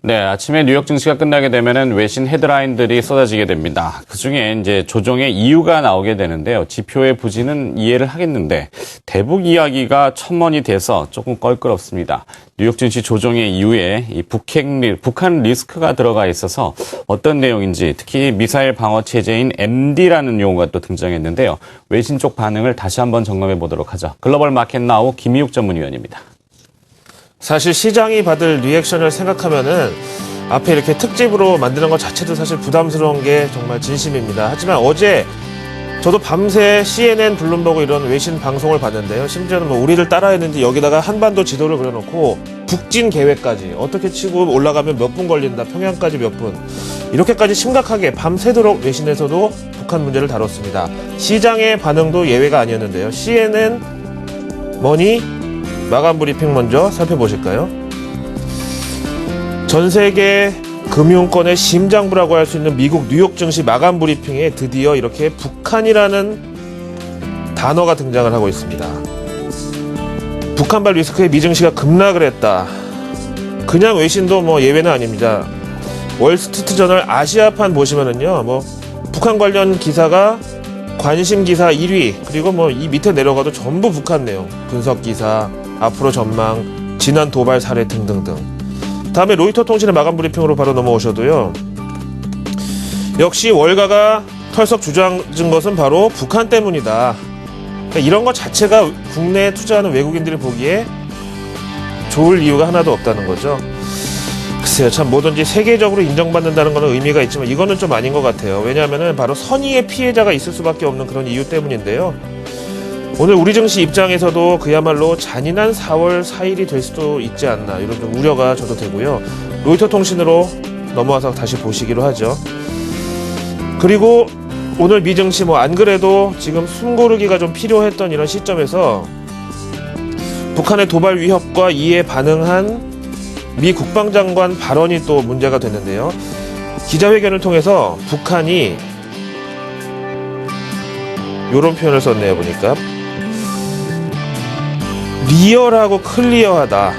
네, 아침에 뉴욕 증시가 끝나게 되면은 외신 헤드라인들이 쏟아지게 됩니다. 그중에 이제 조정의 이유가 나오게 되는데요. 지표의 부진은 이해를 하겠는데 대북 이야기가 첨언이 돼서 조금 껄끄럽습니다. 뉴욕 증시 조정의 이유에 이 북한 리스크가 들어가 있어서 어떤 내용인지, 특히 미사일 방어 체제인 MD라는 용어가 또 등장했는데요. 외신 쪽 반응을 다시 한번 점검해 보도록 하죠. 글로벌 마켓 나우 김희욱 전문위원입니다. 사실 시장이 받을 리액션을 생각하면은 앞에 이렇게 특집으로 만드는 것 자체도 사실 부담스러운 게 정말 진심입니다. 하지만 어제 저도 밤새 CNN, 블룸버그 이런 외신 방송을 봤는데요. 심지어는 뭐 우리를 따라 했는지 여기다가 한반도 지도를 그려놓고 북진 계획까지 어떻게 치고 올라가면 몇 분 걸린다, 평양까지 몇 분, 이렇게까지 심각하게 밤새도록 외신에서도 북한 문제를 다뤘습니다. 시장의 반응도 예외가 아니었는데요. CNN 머니 마감 브리핑 먼저 살펴보실까요? 전 세계 금융권의 심장부라고 할 수 있는 미국 뉴욕 증시 마감 브리핑에 드디어 이렇게 북한이라는 단어가 등장을 하고 있습니다. 북한발 리스크에 미 증시가 급락을 했다. 그냥 외신도 뭐 예외는 아닙니다. 월스트리트저널 아시아판 보시면은요, 뭐 북한 관련 기사가 관심 기사 1위, 그리고 뭐 이 밑에 내려가도 전부 북한 내용, 분석 기사, 앞으로 전망, 지난 도발 사례 등등등. 다음에 로이터 통신의 마감 브리핑으로 바로 넘어오셔도요. 역시 월가가 털썩 주저앉은 것은 바로 북한 때문이다. 그러니까 이런 것 자체가 국내에 투자하는 외국인들이 보기에 좋을 이유가 하나도 없다는 거죠. 글쎄요, 참 뭐든지 세계적으로 인정받는다는 거는 의미가 있지만 이거는 좀 아닌 것 같아요. 왜냐하면은 바로 선의의 피해자가 있을 수밖에 없는 그런 이유 때문인데요. 오늘 우리 증시 입장에서도 그야말로 잔인한 4월 4일이 될 수도 있지 않나, 이런 좀 우려가 저도 되고요. 로이터 통신으로 넘어와서 다시 보시기로 하죠. 그리고 오늘 미 증시 뭐 안 그래도 지금 숨고르기가 좀 필요했던 이런 시점에서 북한의 도발 위협과 이에 반응한 미 국방장관 발언이 또 문제가 됐는데요. 기자회견을 통해서 북한이 이런 표현을 썼네요. 보니까 리얼하고 클리어하다.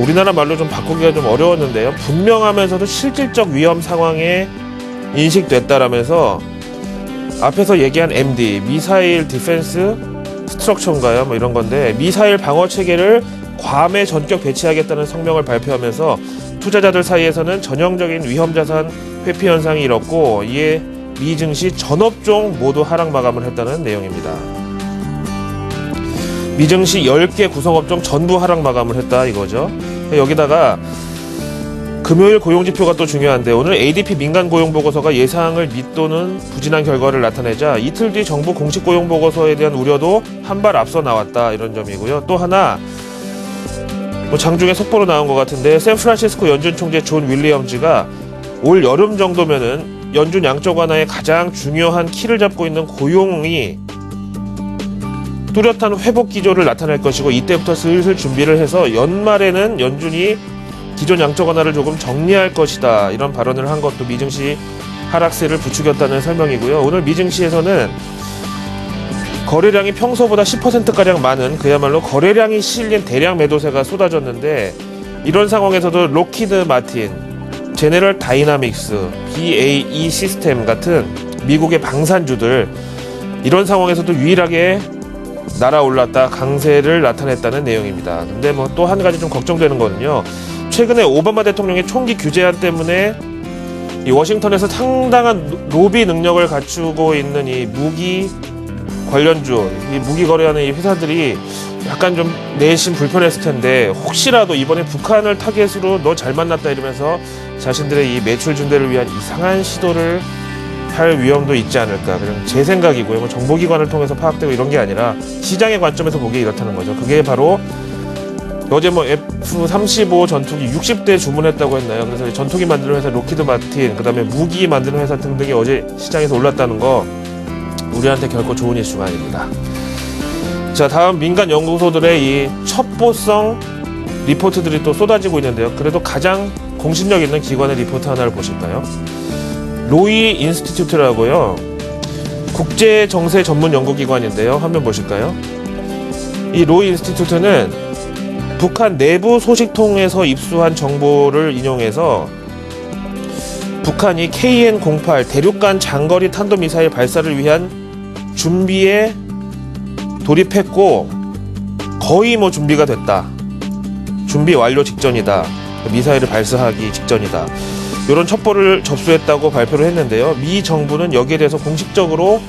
우리나라 말로 좀 바꾸기가 좀 어려웠는데요. 분명하면서도 실질적 위험 상황에 인식됐다라면서 앞에서 얘기한 MD, 미사일 디펜스 스트럭처인가요? 뭐 이런 건데, 미사일 방어 체계를 괌에 전격 배치하겠다는 성명을 발표하면서 투자자들 사이에서는 전형적인 위험 자산 회피 현상이 일었고, 이에 미 증시 전업종 모두 하락 마감을 했다는 내용입니다. 미 증시 10개 구성업종 전부 하락 마감을 했다 이거죠. 여기다가 금요일 고용지표가 또 중요한데, 오늘 ADP 민간 고용보고서가 예상을 밑도는 부진한 결과를 나타내자 이틀 뒤 정부 공식 고용보고서에 대한 우려도 한 발 앞서 나왔다, 이런 점이고요. 또 하나 뭐 장중에 속보로 나온 것 같은데, 샌프란시스코 연준 총재 존 윌리엄즈가 올 여름 정도면은 연준 양적 완화의 가장 중요한 키를 잡고 있는 고용이 뚜렷한 회복 기조를 나타낼 것이고, 이때부터 슬슬 준비를 해서 연말에는 연준이 기존 양적 완화를 조금 정리할 것이다, 이런 발언을 한 것도 미증시 하락세를 부추겼다는 설명이고요. 오늘 미증시에서는 거래량이 평소보다 10%가량 많은, 그야말로 거래량이 실린 대량 매도세가 쏟아졌는데, 이런 상황에서도 록히드 마틴, 제네럴 다이나믹스, BAE 시스템 같은 미국의 방산주들, 이런 상황에서도 유일하게 날아올랐다, 강세를 나타냈다는 내용입니다. 근데 뭐 또 한 가지 좀 걱정되는 거는요, 최근에 오바마 대통령의 총기 규제안 때문에 이 워싱턴에서 상당한 로비 능력을 갖추고 있는 이 무기 관련주, 이 무기 거래하는 이 회사들이 약간 좀 내심 불편했을 텐데, 혹시라도 이번에 북한을 타겟으로 너 잘 만났다 이러면서 자신들의 이 매출 증대를 위한 이상한 시도를 할 위험도 있지 않을까, 그냥 제 생각이고요. 뭐 정보기관을 통해서 파악되고 이런 게 아니라 시장의 관점에서 보기에 이렇다는 거죠. 그게 바로 어제 뭐 F-35 전투기 60대 주문했다고 했나요? 그래서 전투기 만드는 회사 록히드 마틴, 그 다음에 무기 만드는 회사 등등이 어제 시장에서 올랐다는 거, 우리한테 결코 좋은 이슈가 아닙니다. 자, 다음 민간 연구소들의 이 첩보성 리포트들이 또 쏟아지고 있는데요. 그래도 가장 공신력 있는 기관의 리포트 하나를 보실까요? 로이 인스티튜트라고요. 국제 정세 전문 연구기관인데요. 화면 보실까요? 이 로이 인스티튜트는 북한 내부 소식통에서 입수한 정보를 인용해서 북한이 KN-08 대륙간 장거리 탄도미사일 발사를 위한 준비에 돌입했고 거의 뭐 준비가 됐다. 준비 완료 직전이다. 미사일을 발사하기 직전이다. 이런 첩보를 접수했다고 발표를 했는데요. 미 정부는 여기에 대해서 공식적으로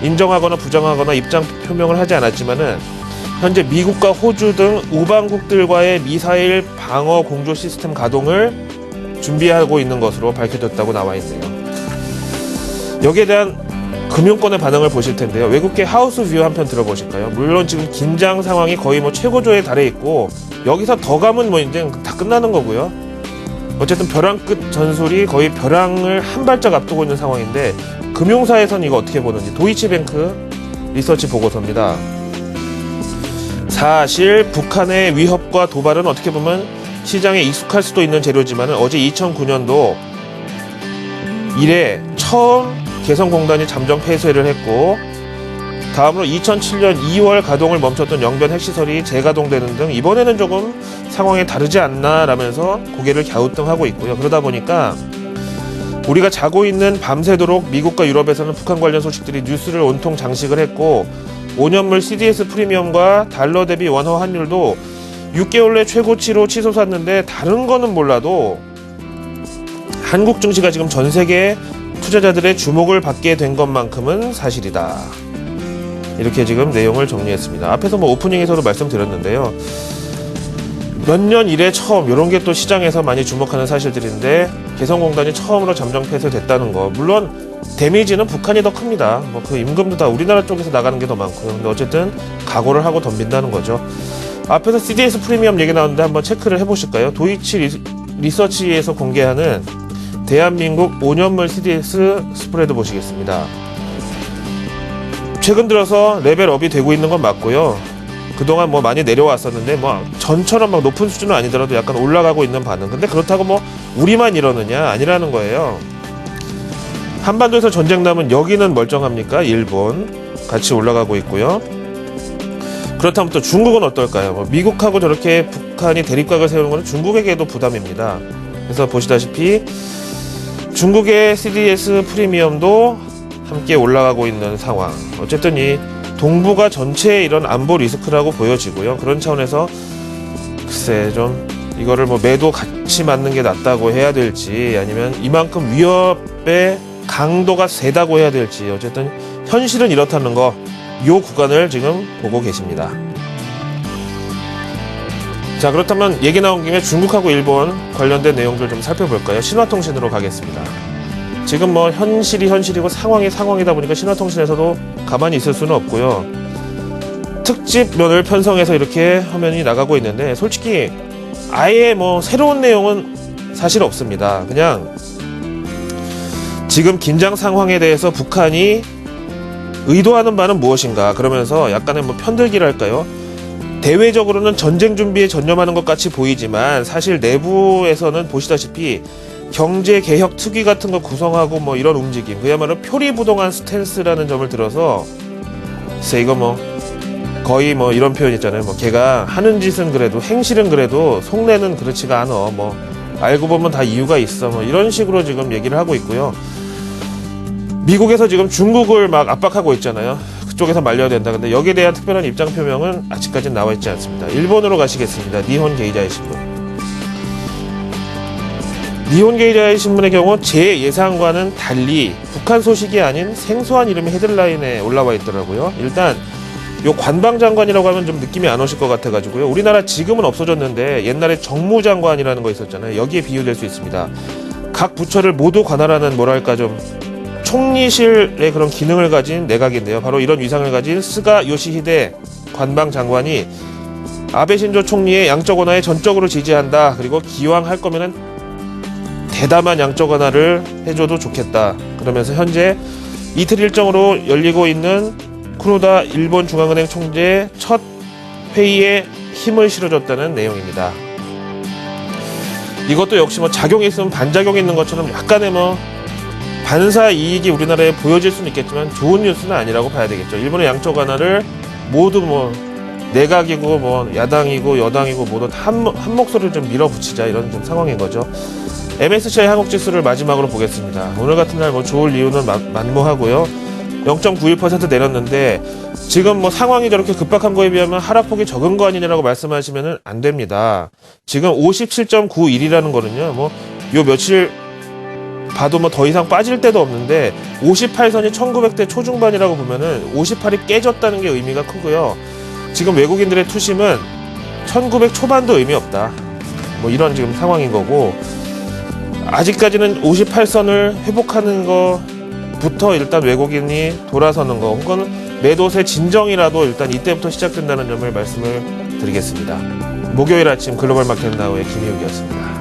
인정하거나 부정하거나 입장 표명을 하지 않았지만은 현재 미국과 호주 등 우방국들과의 미사일 방어 공조 시스템 가동을 준비하고 있는 것으로 밝혀졌다고 나와 있네요. 여기에 대한 금융권의 반응을 보실 텐데요. 외국계 하우스 뷰 한편 들어보실까요? 물론 지금 긴장 상황이 거의 뭐 최고조에 달해 있고 여기서 더 가면 뭐 이제 다 끝나는 거고요. 어쨌든 벼랑 끝 전술이 거의 벼랑을 한 발짝 앞두고 있는 상황인데 금융사에선 이거 어떻게 보는지 도이치뱅크 리서치 보고서입니다. 사실 북한의 위협과 도발은 어떻게 보면 시장에 익숙할 수도 있는 재료지만 어제 2009년도 이래 처음 개성공단이 잠정 폐쇄를 했고 다음으로 2007년 2월 가동을 멈췄던 영변 핵시설이 재가동되는 등 이번에는 조금 상황이 다르지 않나 라면서 고개를 갸우뚱하고 있고요. 그러다 보니까 우리가 자고 있는 밤새도록 미국과 유럽에서는 북한 관련 소식들이 뉴스를 온통 장식을 했고 5년물 CDS 프리미엄과 달러 대비 원화 환율도 6개월 내 최고치로 치솟았는데 다른 거는 몰라도 한국 증시가 지금 전 세계 투자자들의 주목을 받게 된 것만큼은 사실이다. 이렇게 지금 내용을 정리했습니다. 앞에서 뭐 오프닝에서도 말씀드렸는데요. 몇 년 이래 처음 이런 게 또 시장에서 많이 주목하는 사실들인데 개성공단이 처음으로 잠정 폐쇄됐다는 거. 물론 데미지는 북한이 더 큽니다. 뭐 그 임금도 다 우리나라 쪽에서 나가는 게 더 많고요. 근데 어쨌든 각오를 하고 덤빈다는 거죠. 앞에서 CDS 프리미엄 얘기 나왔는데 한번 체크를 해보실까요? 도이치 리서치에서 공개하는 대한민국 5년물 CDS 스프레드 보시겠습니다. 최근 들어서 레벨업이 되고 있는 건 맞고요. 그동안 뭐 많이 내려왔었는데 뭐 전처럼 막 높은 수준은 아니더라도 약간 올라가고 있는 반응. 근데 그렇다고 뭐 우리만 이러느냐 아니라는 거예요. 한반도에서 전쟁 나면 여기는 멀쩡합니까? 일본 같이 올라가고 있고요. 그렇다면 또 중국은 어떨까요? 뭐 미국하고 저렇게 북한이 대립각을 세우는 것은 중국에게도 부담입니다. 그래서 보시다시피 중국의 CDS 프리미엄도 함께 올라가고 있는 상황. 어쨌든 이 동북아 전체의 이런 안보 리스크라고 보여지고요. 그런 차원에서 글쎄 좀 이거를 뭐 매도 같이 맞는 게 낫다고 해야 될지 아니면 이만큼 위협의 강도가 세다고 해야 될지 어쨌든 현실은 이렇다는 거 요 구간을 지금 보고 계십니다. 자, 그렇다면 얘기 나온 김에 중국하고 일본 관련된 내용들 좀 살펴볼까요? 신화통신으로 가겠습니다. 지금 뭐 현실이 현실이고 상황이 상황이다 보니까 신화통신에서도 가만히 있을 수는 없고요. 특집면을 편성해서 이렇게 화면이 나가고 있는데 솔직히 아예 뭐 새로운 내용은 사실 없습니다. 그냥 지금 긴장 상황에 대해서 북한이 의도하는 바는 무엇인가 그러면서 약간의 뭐 편들기랄까요? 대외적으로는 전쟁 준비에 전념하는 것 같이 보이지만 사실 내부에서는 보시다시피 경제 개혁 특위 같은 거 구성하고 뭐 이런 움직임 그야말로 표리부동한 스탠스라는 점을 들어서 글쎄 이거 뭐 거의 뭐 이런 표현 있잖아요. 뭐 걔가 하는 짓은 그래도 행실은 그래도 속내는 그렇지가 않아. 뭐 알고 보면 다 이유가 있어. 뭐 이런 식으로 지금 얘기를 하고 있고요. 미국에서 지금 중국을 막 압박하고 있잖아요. 그쪽에서 말려야 된다. 근데 여기에 대한 특별한 입장 표명은 아직까지는 나와 있지 않습니다. 일본으로 가시겠습니다. 니혼 게이자이 신문. 니혼 게이자이 신문의 경우 제 예상과는 달리 북한 소식이 아닌 생소한 이름이 헤드라인에 올라와 있더라고요. 일단 요 관방장관이라고 하면 좀 느낌이 안 오실 것 같아가지고요. 우리나라 지금은 없어졌는데 옛날에 정무장관이라는 거 있었잖아요. 여기에 비유될 수 있습니다. 각 부처를 모두 관할하는 뭐랄까 좀 총리실의 그런 기능을 가진 내각인데요. 바로 이런 위상을 가진 스가 요시히데 관방장관이 아베 신조 총리의 양적 완화에 전적으로 지지한다. 그리고 기왕 할 거면은 대담한 양적 완화를 해줘도 좋겠다. 그러면서 현재 이틀 일정으로 열리고 있는 쿠노다 일본 중앙은행 총재 첫 회의에 힘을 실어줬다는 내용입니다. 이것도 역시 뭐 작용이 있으면 반작용이 있는 것처럼 약간의 뭐 반사 이익이 우리나라에 보여질 수는 있겠지만 좋은 뉴스는 아니라고 봐야 되겠죠. 일본의 양적 완화를 모두 뭐 내각이고 뭐 야당이고 여당이고 모두 한 목소리를 좀 밀어붙이자 이런 좀 상황인 거죠. MSCI 한국 지수를 마지막으로 보겠습니다. 오늘 같은 날 뭐 좋을 이유는 만무하고요. 0.91% 내렸는데 지금 뭐 상황이 저렇게 급박한 거에 비하면 하락폭이 적은 거 아니냐라고 말씀하시면 안 됩니다. 지금 57.91이라는 거는요. 뭐 요 며칠 봐도 뭐 더 이상 빠질 데도 없는데 58선이 1900대 초중반이라고 보면은 58이 깨졌다는 게 의미가 크고요. 지금 외국인들의 투심은 1900 초반도 의미 없다. 뭐 이런 지금 상황인 거고 아직까지는 58선을 회복하는 거부터 일단 외국인이 돌아서는 거 혹은 매도세 진정이라도 일단 이때부터 시작된다는 점을 말씀을 드리겠습니다. 목요일 아침 글로벌 마켓 나우의 김희욱이었습니다.